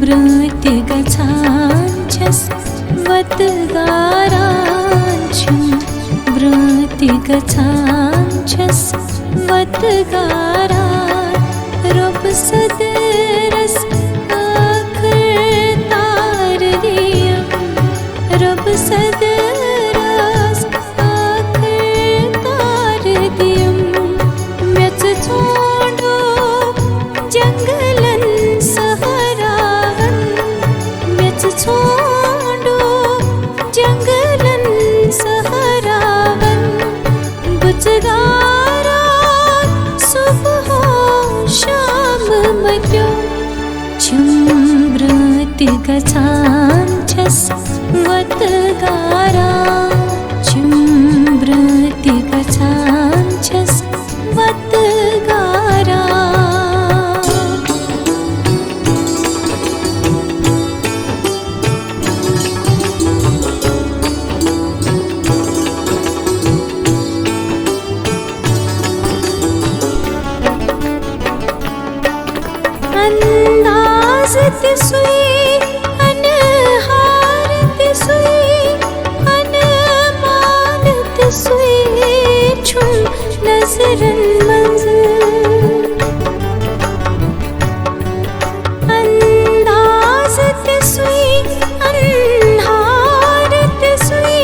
Brati gachanchas vatgaranchum Brati gachanchas vatgaran Rob sadras akhir tar diyam Rob sadras akhir tar diyam Myat chodo jangalan saharavan Myat chodo jangalan saharavan Bujgara subh sham madyo Brati gachanchas vatgara Brati gachanchas vatgara Andaz sui anharat sui anmanat sui chum nazaran manzil Andazat sui anharat sui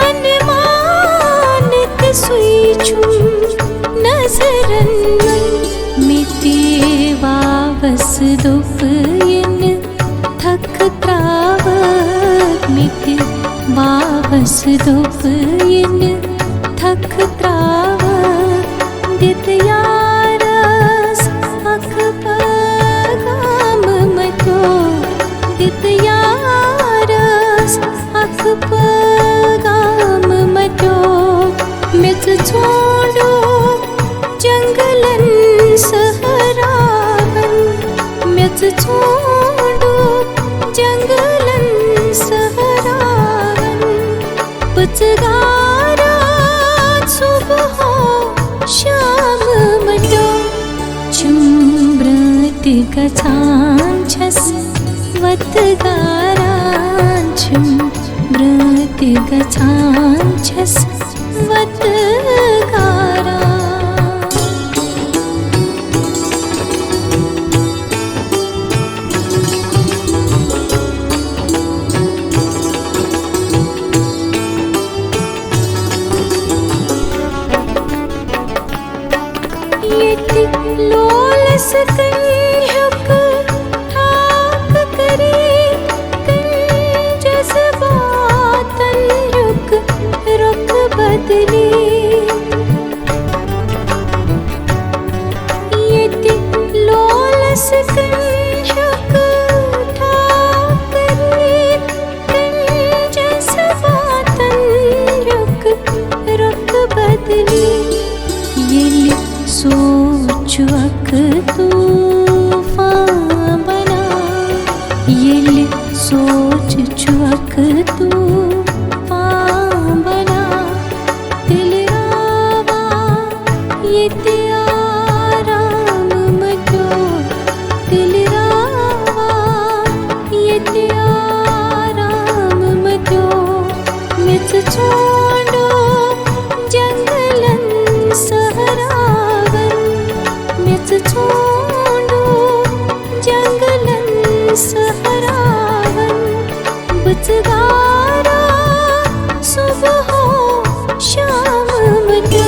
anmanat sui chum nazaran miti vavas dupayin thak travat miti vavas dupayin thak travat dit yaras ak pagam matyo dit yaras ak pagam matyo mit chodo jangalan saharavan mit chodo jangalan saharavan Bujgara subh sham madyo Brati gachanchas vatgaran Brati gachanchas vatgara Yete Loalas kan Heuk Taakh Karith kan Jazbatan Heuk Rokh Badlith Yete Loalas kan Heuk Taakh Karith kan Jazbatan Heuk Rokh Badlith Yeli सोच अक तूफान बना ये सोच चुअक तूफान बना दिल रावा ये आराम मचो दिल रावा ये आराम मचो मिच छोड़ो जंगलन सहरावन मिच छोड़ो जंगलन सहरावन बुझगारा सुबह शाम मचो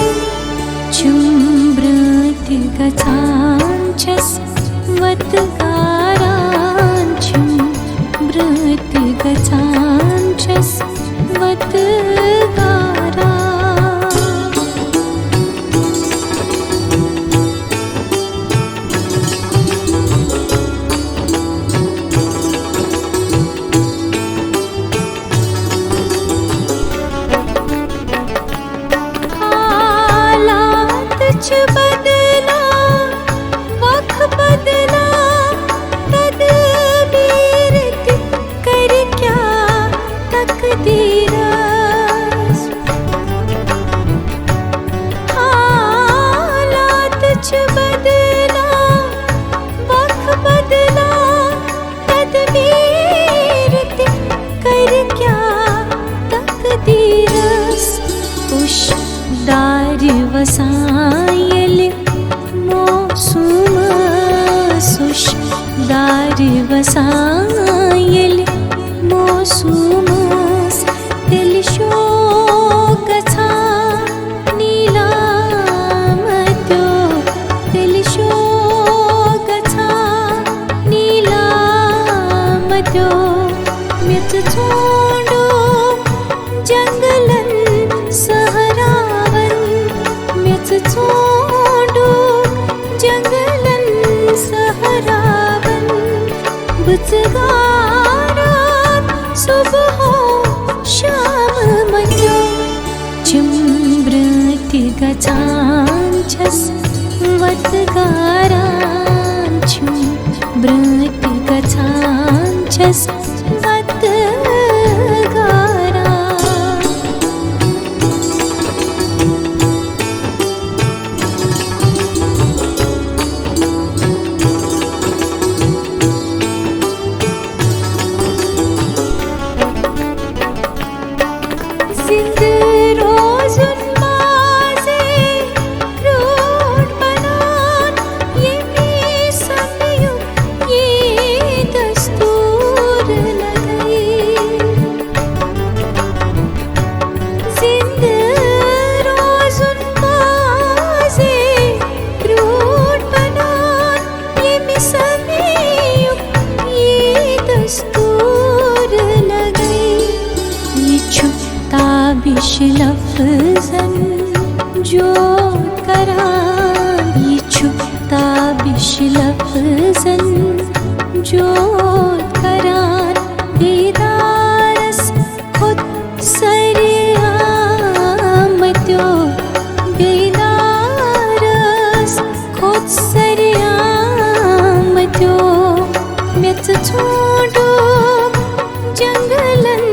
Brati gachanchas vatgaran Brati gachanchas vatgara हालात च बदला वक्त बदला तदबीर कर क्या तकदीरा गसायेल मोसुमस दिल शो गसा नीलामत्यो दिल शो गसा नीलामत्यो मित छोडो जंगलन सहरावन मित छोडो जंगलन सहरावन बुझगारात सुबह शाम मत्यो चिम्ब्रति गचांचस वतगारां चिम्ब्रति गचांचस वतगारां ताबिश लफ्ज़न जो करां ये छुप ताबिश लफ्ज़न जो करां बेदारस खुद सरियामत्यो बेदारस खुद सरियामत्यो मित छोडो जंगलन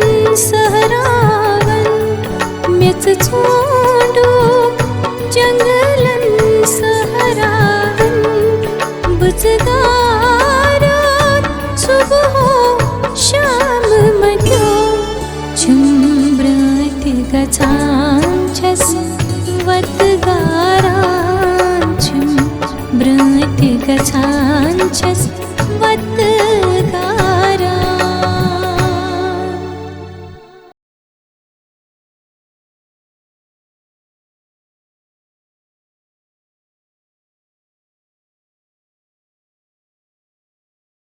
सहरावन मित छोडो जंगलन सहरावन बुझगारात सुबह शाम मत्यो चिम्ब्रति गचांचस वतगारां चिम्ब्रति गचांचस वत